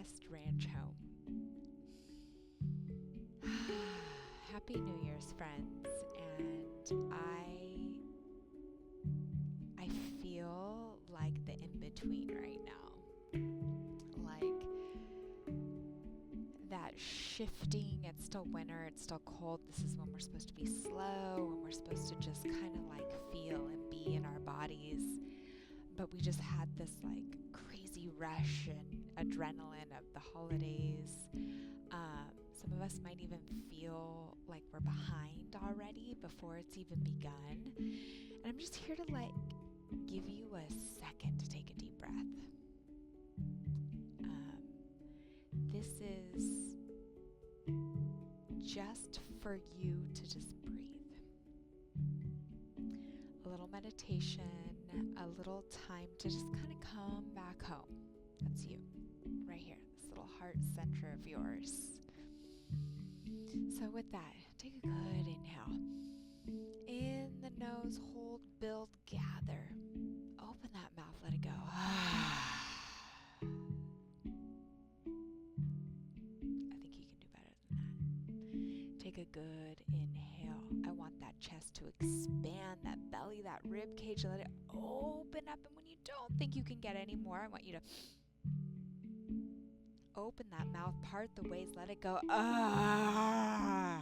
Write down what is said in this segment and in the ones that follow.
best ranch home. Happy New Year's, friends. And I feel like the in-between right now. Like that shifting, it's still winter, it's still cold. This is when we're supposed to be slow, when we're supposed to just kind of like feel and be in our bodies. But we just had this like crazy rush and adrenaline of the holidays. Some of us might even feel like we're behind already before it's even begun. And I'm just here to give you a second to take a deep breath. This is just for you to just breathe. A little meditation, a little time to just kind of come back home. That's you, right here, this little heart center of yours. So with that, take a good inhale. In the nose, hold, build, gather. Open that mouth, let it go. I think you can do better than that. Take a good inhale. I want that chest to expand, that belly, that rib cage, let it open up. And when you don't think you can get any more, I want you to open that mouth, part the ways, let it go. No,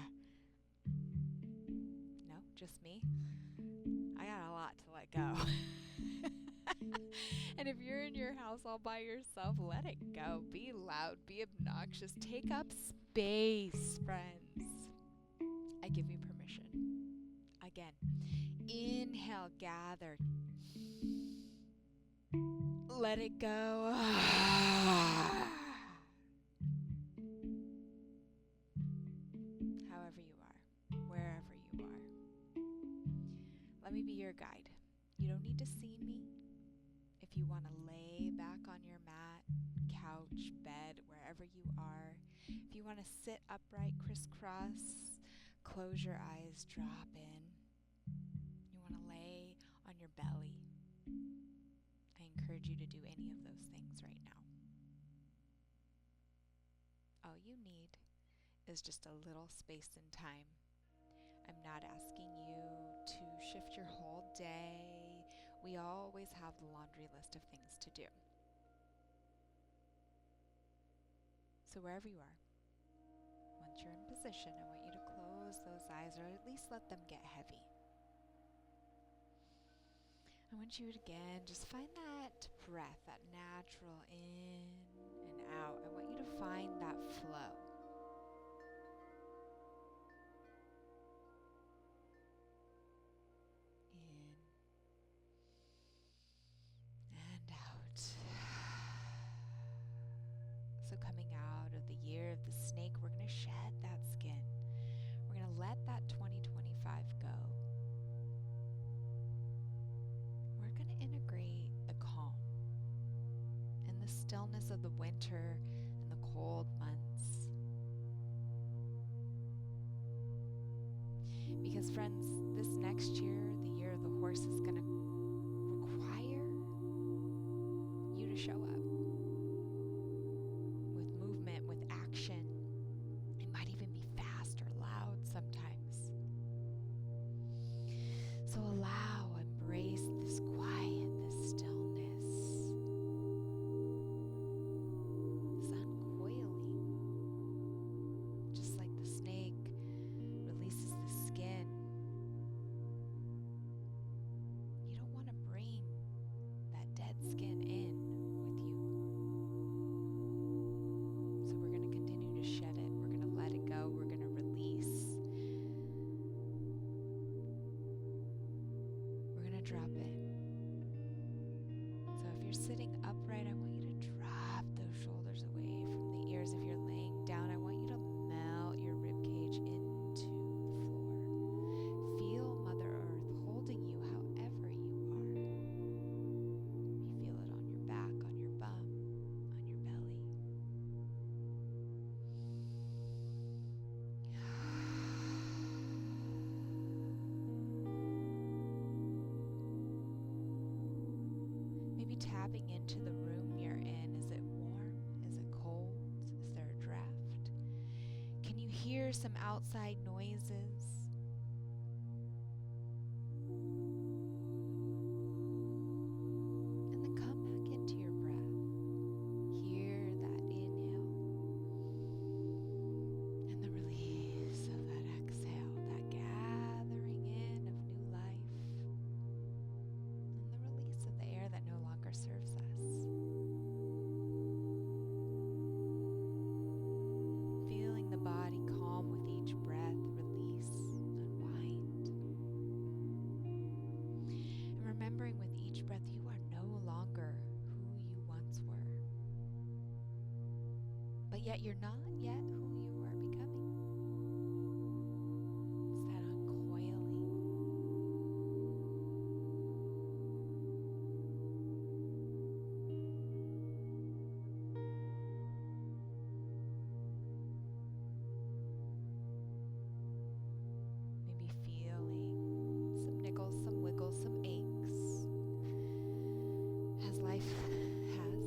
just me. I got a lot to let go. And if you're in your house all by yourself, let it go. Be loud, be obnoxious, take up space, friends. I give you permission. Again, inhale, gather. Let it go. However you are, wherever you are. Let me be your guide. You don't need to see me. If you want to lay back on your mat, couch, bed, wherever you are. If you want to sit upright, crisscross, close your eyes, drop in. You want to lay on your belly. I encourage you to do any of those things right now. All you need is just a little space and time. I'm not asking you to shift your whole day. We always have the laundry list of things to do. So wherever you are, once you're in position, I want you to close those eyes, or at least let them get heavy. I want you to, again, just find that breath, that natural in and out. I want you to find that flow. In and out. So coming out of the year of the snake, we're going to shed that skin. We're going to let that 2025 go. We're going to integrate the calm and the stillness of the winter and the cold months. Because friends, this next year, the year of the horse, is going to require you to show up with movement, with action. It might even be fast or loud sometimes. So allow, embrace this quiet, this stillness, this uncoiling. Just like the snake releases the skin. You don't want to bring that dead skin in with you. So we're going to continue to shed it. We're going to let it go. We're going to release. We're going to drop it. So if you're sitting upright, I want you to drop those shoulders away from the ears. If you're laying down, I want you to melt your rib cage into the floor. Feel Mother Earth holding you however you are. You feel it on your back, on your bum, on your belly. Maybe tapping into the room you're in. Is it warm? Is it cold? hear some outside noises, and then come back into your breath. Hear that inhale and the release of that exhale, that gathering in of new life, and the release of the air that no longer serves us. Feeling the body calm with each breath, release, unwind. And remembering with each breath, you are no longer who you once were. But yet you're not yet who you are becoming. It's that uncoiling. Maybe feeling some niggles, some wiggles, some aches, as life has.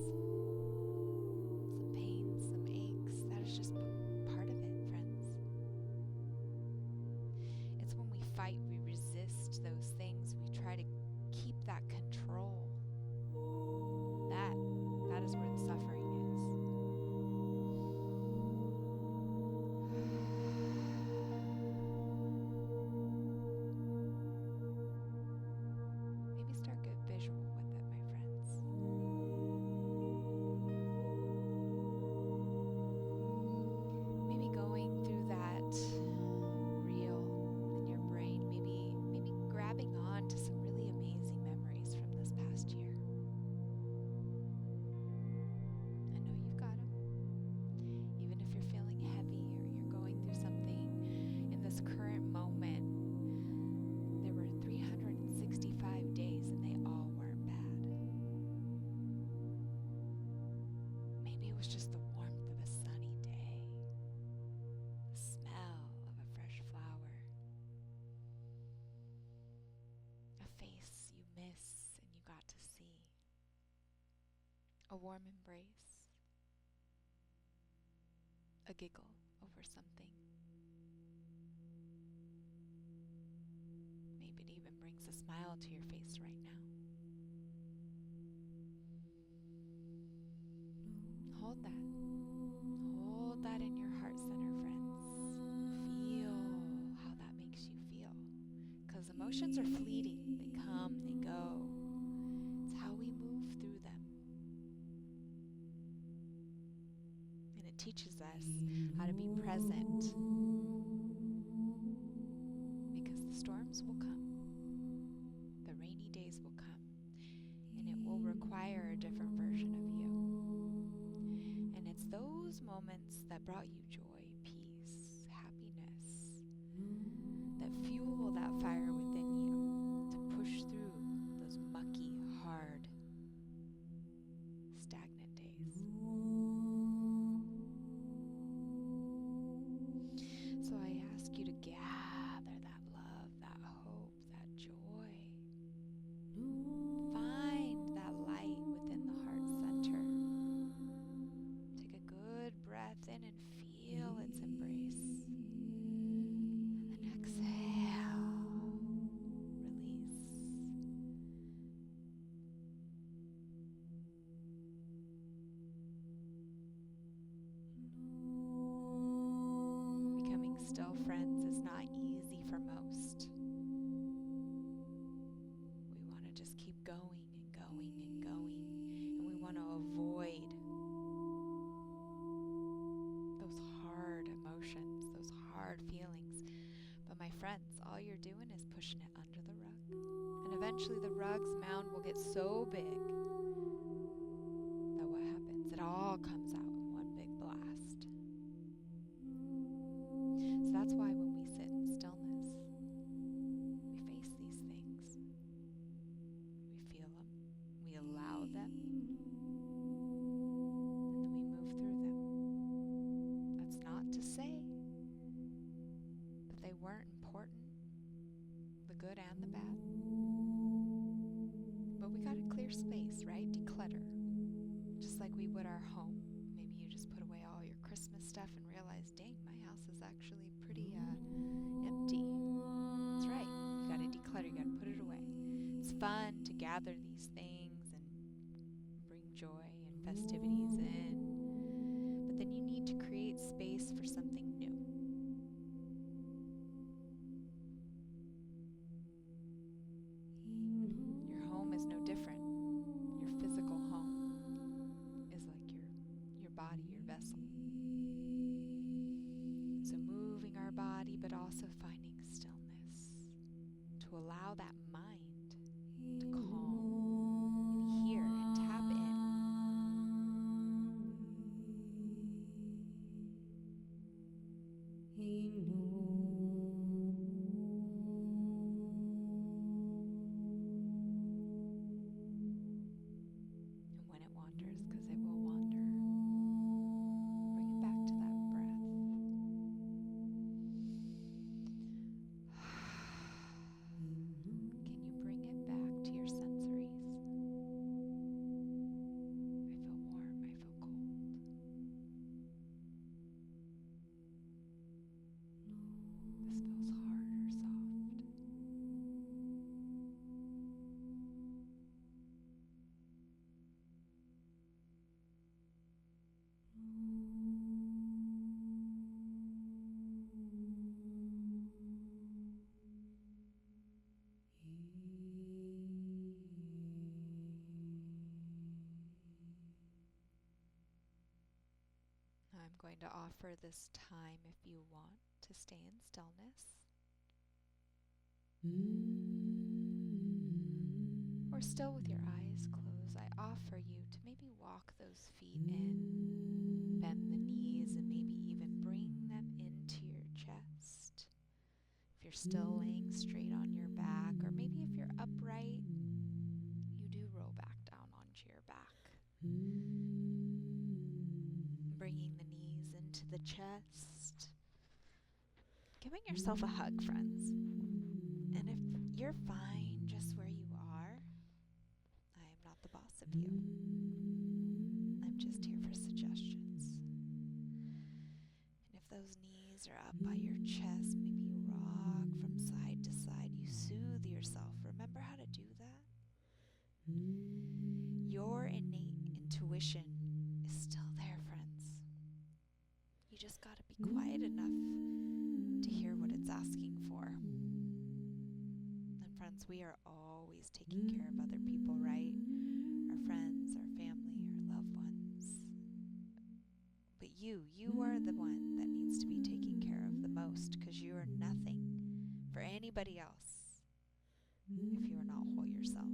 Some pains, some aches. That is just part of it, friends. It's when we fight, we resist those things, we try to keep that control. That is where the suffering is. Maybe start get visual with it, my friends. Maybe going through that reel in your brain, maybe grabbing on to some really amazing memories from this past year. I know you've got them. Even if you're feeling heavy or you're going through something in this current moment, there were 365 days and they all weren't bad. Maybe it was just the warmth of a sunny day, the smell of a fresh flower, a face you miss and you got to see, a warm embrace, a giggle over something. Maybe it even brings a smile to your face right now. Hold that. Hold that in your heart center, friends. Feel how that makes you feel. Because emotions are fleeting. They come, they go. It's how we move through them. And it teaches us how to be present. Because the storms will come. The rainy days will come. And it will require a different version of you. And it's those moments that brought you joy, peace, happiness, that fuel that fire within you to push through those mucky, hard, stagnant days. So I ask you to gather that love, that hope, that joy. Find that light within the heart center. Take a good breath in and feel its embrace. And then exhale. Release. Becoming still, friends, is not easy for most. We want to just keep going and going and going. And we want to avoid those hard emotions, those hard feelings. But my friends, all you're doing is pushing it under the rug. And eventually the rug's mound will get so big that what happens? It all comes out in one big blast. So that's why when we sit in stillness, we face these things. We feel them. We allow them. And then we move through them. That's not to say that they weren't important, the good and the bad. But we gotta clear space, right? Declutter. Just like we would our home. Maybe you just put away all your Christmas stuff and realize, dang, my house house is actually pretty empty. That's right. You got to declutter. You got to put it away. It's fun to gather these things and bring joy and festivities in, but then you need to create space for something new. Your home is no different. Your physical home is like your body, your vessel. So moving our body, but also finding stillness to allow that mind to calm and hear and tap in. And when it wanders, because it will wander, bring it back to that breath. Can you bring it back to your sensories? I feel warm, I feel cold. This feels hard or soft. I'm going to offer this time if you want to stay in stillness or still with your eyes closed. I offer you to maybe walk those feet in, bend the knees, and maybe even bring them into your chest. If you're still laying straight on your back, or maybe if you're upright, you do roll back down onto your back. Bringing the knees into the chest. Giving yourself a hug, friends. And if you're fine just where you are, I am not the boss of you. I'm just here for suggestions. And if those knees are up by your chest, maybe you rock from side to side. You soothe yourself. Remember how to do that? Your innate intuition is still there, friends. You just gotta be quiet enough to hear what it's asking for. And friends, we are always taking care of other people, right? Our friends, our family, our loved ones. But you are the one that needs to be taken care of the most, because you are nothing for anybody else if you are not whole yourself.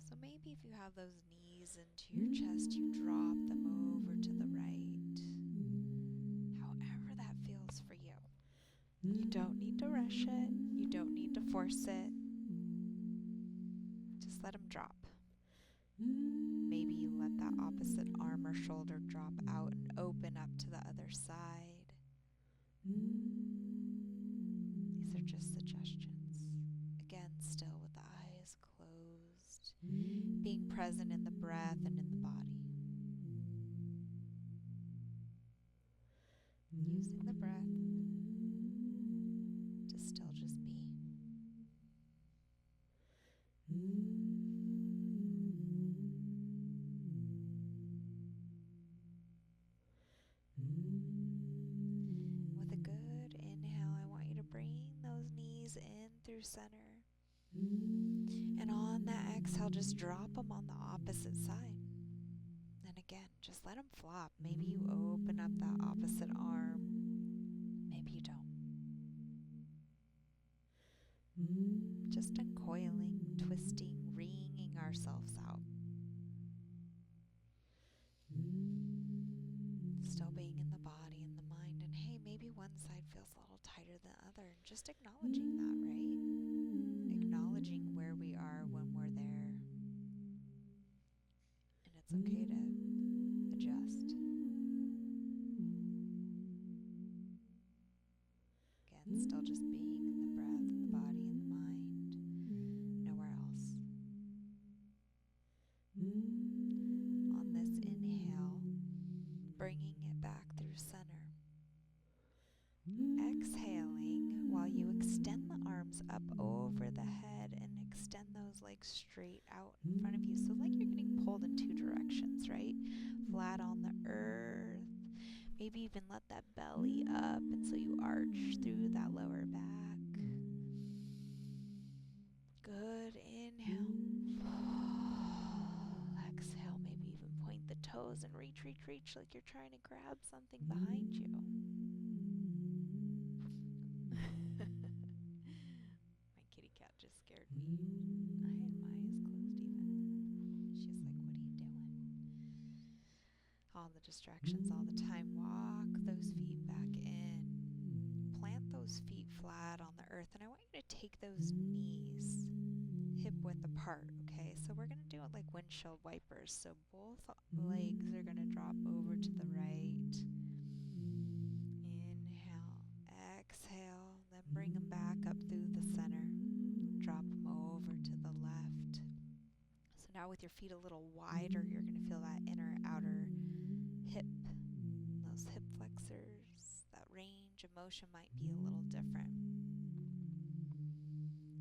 So maybe if you have those knees into your chest, you drop them over to the right. However that feels for you. You don't need to rush it. You don't need to force it. Just let them drop. Maybe you let that opposite arm or shoulder drop out and open up to the other side. These are just suggestions. Again, still with the eyes closed, being present in the breath and in the body. Using the breath to still just be. With a good inhale, I want you to bring those knees in through center. And on that exhale, just drop them on the opposite side. And again, just let them flop. Maybe you open up that opposite arm. Maybe you don't. Just uncoiling, twisting, wringing ourselves out. Still being in the body and the mind. And hey, maybe one side feels a little tighter than the other. And just acknowledging that, right? Acknowledging where we are when we're there. And it's okay to adjust. Again, still just being in the breath and the body and the mind. Nowhere else. On this inhale, bringing it those legs straight out in front of you. So like you're getting pulled in two directions, right? Flat on the earth. Maybe even let that belly up, and so you arch through that lower back. Good. Inhale. Exhale. Maybe even point the toes and reach like you're trying to grab something behind you. My kitty cat just scared me. I had my eyes closed even. She's like, what are you doing? All the distractions all the time. Walk those feet back in. Plant those feet flat on the earth. And I want you to take those knees hip width apart, okay? So we're going to do it like windshield wipers. So both legs are going to drop over to the right. Inhale, exhale, then bring them back up through the center. Drop them over to the left. So now with your feet a little wider, you're going to feel that inner outer hip. Those hip flexors, that range of motion might be a little different.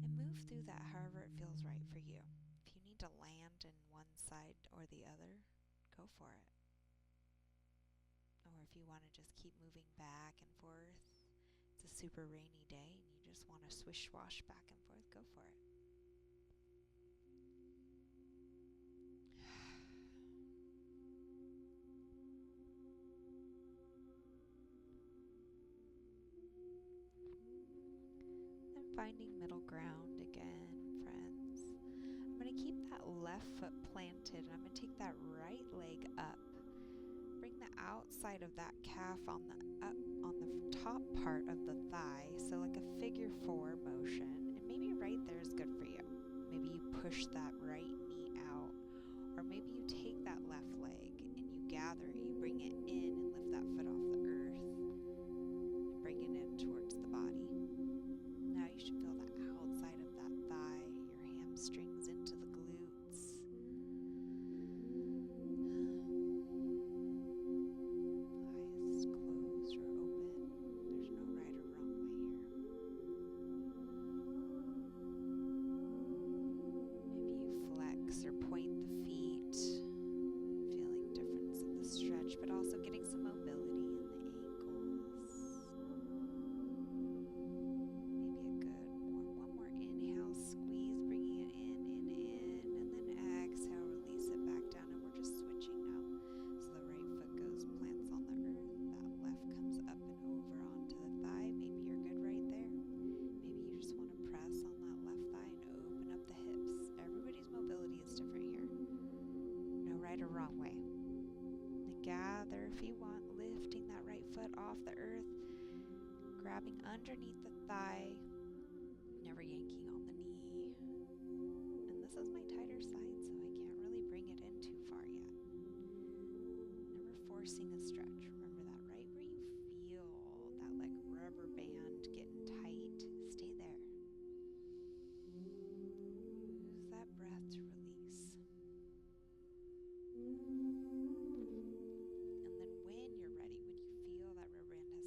And move through that however it feels right for you. If you need to land in one side or the other, go for it. Or if you want to just keep moving back and forth, it's a super rainy day and you just want to swish swash back and forth, go for it. And finding middle ground again, friends. I'm going to keep that left foot planted and I'm going to take that right leg up. Bring the outside of that calf on the top part of the thigh, so like a figure four motion, and maybe right there is good for you. Maybe you push that right knee out, or maybe you take that left leg and you gather it, you bring it in and lift that foot off the earth and bring it in towards the body. Now you should feel the outside of that thigh, your hamstrings into the glutes. But also getting some mobility in the ankles. Maybe a good one more inhale, squeeze, bringing it in, and then exhale, release it back down, and we're just switching now. So the right foot goes, plants on the earth, that left comes up and over onto the thigh. Maybe you're good right there. Maybe you just want to press on that left thigh and open up the hips. Everybody's mobility is different here. No right or wrong way. Gather if you want, lifting that right foot off the earth, grabbing underneath the thigh, never yanking on the knee. And this is my tighter side, so I can't really bring it in too far yet. Never forcing a stretch. Remember that right where you feel that like rubber band getting tight, stay there. Use that breath to release.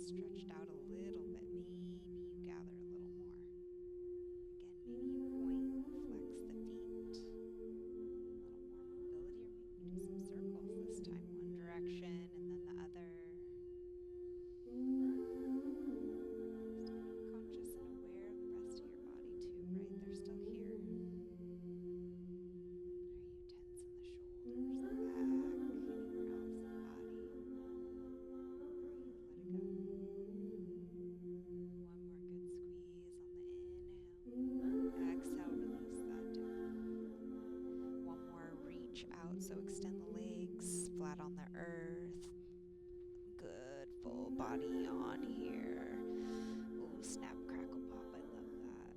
Stretched out a little bit. Maybe you gather a little more. Again, maybe you point, flex the feet. A little more mobility, or maybe do some circles this time. One direction and then the other. Just being conscious and aware of the rest of your body too, right? They're still here. Are you tense in the shoulders, the back, anywhere else in the body? Let it go. Exhale, release that down. One more, reach out, so extend the legs flat on the earth. Good, full body on here. Ooh, snap, crackle, pop, I love that.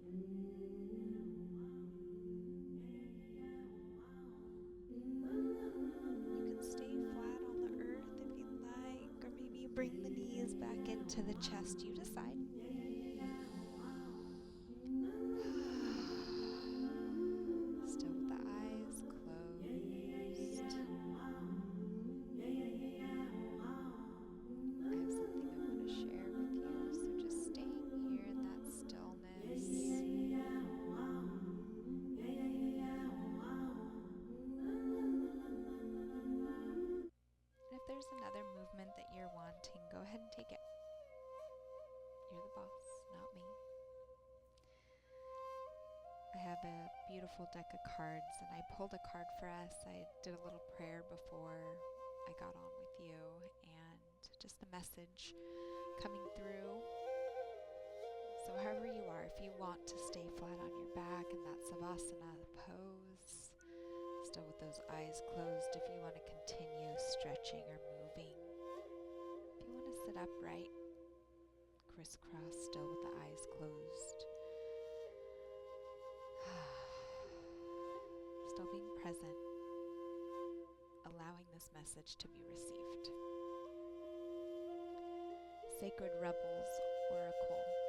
You can stay flat on the earth if you like, or maybe you bring the knees back into the chest, you decide. Still with the eyes closed. I have something I want to share with you, so just staying here in that stillness. a beautiful deck of cards, and I pulled a card for us. I did a little prayer before I got on with you, and just a message coming through. So however you are, if you want to stay flat on your back in that Savasana pose, still with those eyes closed, if you want to continue stretching or moving, if you want to sit upright, crisscross, still with the eyes closed, still being present, allowing this message to be received. Sacred Rebels Oracle.